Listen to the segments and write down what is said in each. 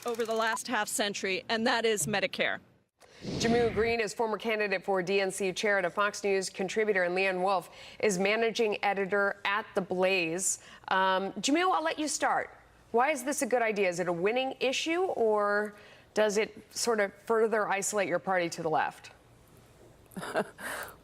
over the last half century, and that is Medicare. Jammu Green is former candidate for DNC chair and a Fox News contributor, and Leanne Wolf is managing editor at The Blaze. Jammu, I'll let you start. Why is this a good idea? Is it a winning issue, or does it sort of further isolate your party to the left?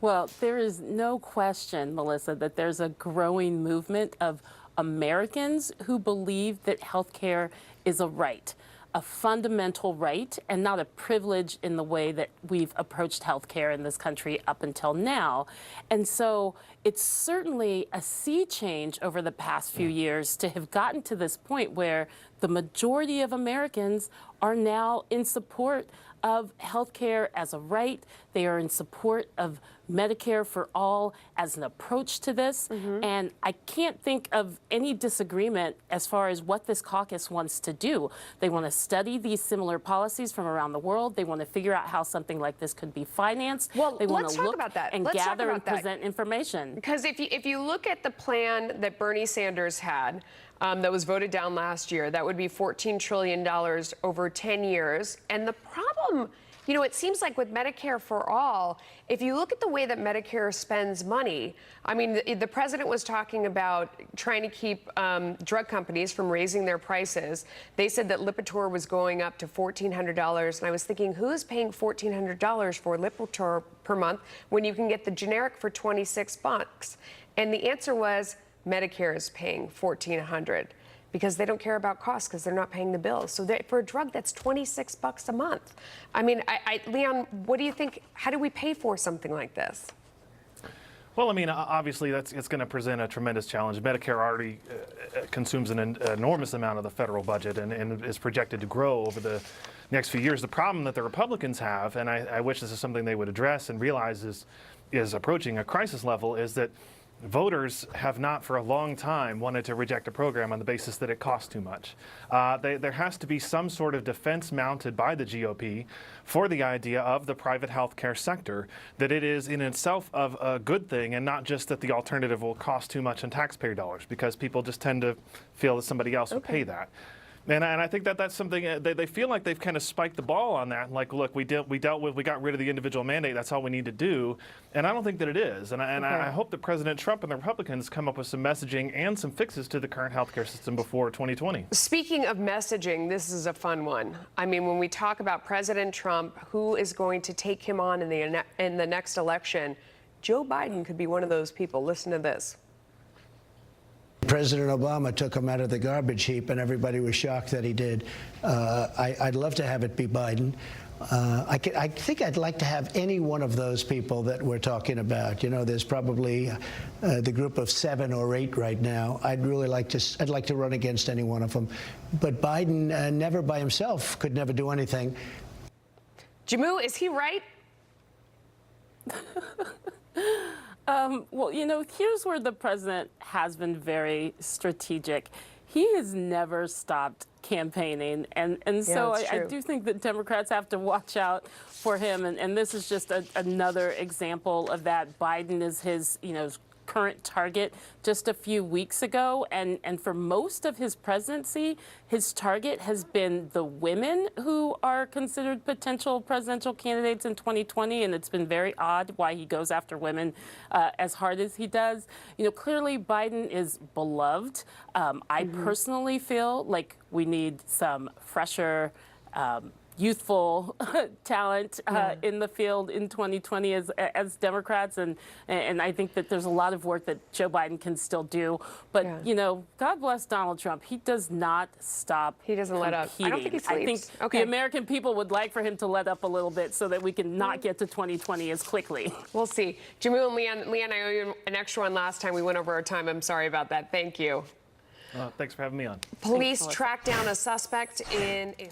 Well, there is no question, Melissa, that there's a growing movement of Americans who believe that health care is a right, a fundamental right, and not a privilege in the way that we've approached health care in this country up until now. And so it's certainly a sea change over the past few years to have gotten to this point where the majority of Americans are now in support of health care as a right. They are in support of Medicare for all as an approach to this. And I can't think of any disagreement as far as what this caucus wants to do. They want to study these similar policies from around the world. They want to figure out how something like this could be financed. Well, they want let's to talk look about that. and Let's talk gather about and that. present information. Because if you look at the plan that Bernie Sanders had, that was voted down last year, that would be $14 trillion over 10 years. And the problem, you know, it seems like with Medicare for all, if you look at the way that Medicare spends money, I mean, the president was talking about trying to keep drug companies from raising their prices. They said that Lipitor was going up to $1,400. And I was thinking, who's paying $1,400 for Lipitor per month when you can get the generic for 26 bucks? And the answer was Medicare is paying $1,400 because they don't care about costs because they're not paying the bills. So for a drug that's 26 bucks a month. I mean, Leon, what do you think? How do we pay for something like this? Well, I mean, obviously, it's going to present a tremendous challenge. Medicare already consumes an enormous amount of the federal budget and is projected to grow over the next few years. The problem that the Republicans have, and I wish this is something they would address and realize is approaching a crisis level, is that voters have not for a long time wanted to reject a program on the basis that it costs too much. There has to be some sort of defense mounted by the GOP for the idea of the private healthcare sector, that it is in itself of a good thing and not just that the alternative will cost too much in taxpayer dollars, because people just tend to feel that somebody else will pay that. And I think that's something they feel like they've kind of spiked the ball on that. Like, look, we got rid of the individual mandate. That's all we need to do. And I don't think that it is. And I hope that President Trump and the Republicans come up with some messaging and some fixes to the current healthcare system before 2020. Speaking of messaging, this is a fun one. I mean, when we talk about President Trump, who is going to take him on in the next election, Joe Biden could be one of those people. Listen to this. President Obama took him out of the garbage heap, and everybody was shocked that he did. I'd love to have it be Biden. I think I'd like to have any one of those people that we're talking about. You know, there's probably the group of 7 or 8 right now. I'd like to run against any one of them. But Biden, never by himself, could never do anything. Jammu, is he right? Well, you know, here's where the president has been very strategic. He has never stopped campaigning. And so I do think that Democrats have to watch out for him. And this is just another example of that. Biden is his, you know, current target just a few weeks ago. And for most of his presidency, his target has been the women who are considered potential presidential candidates in 2020. And it's been very odd why he goes after women as hard as he does. You know, clearly Biden is beloved. I personally feel like we need some fresher, youthful talent in the field in 2020 as Democrats, and I think that there's a lot of work that Joe Biden can still do. But you know, God bless Donald Trump. He does not stop. He doesn't let up. I don't think he sleeps. I think the American people would like for him to let up a little bit so that we can not get to 2020 as quickly. We'll see. Jammu and Leanne, I owe you an extra one. Last time we went over our time. I'm sorry about that. Thank you. Thanks for having me on. Police tracked down a suspect in a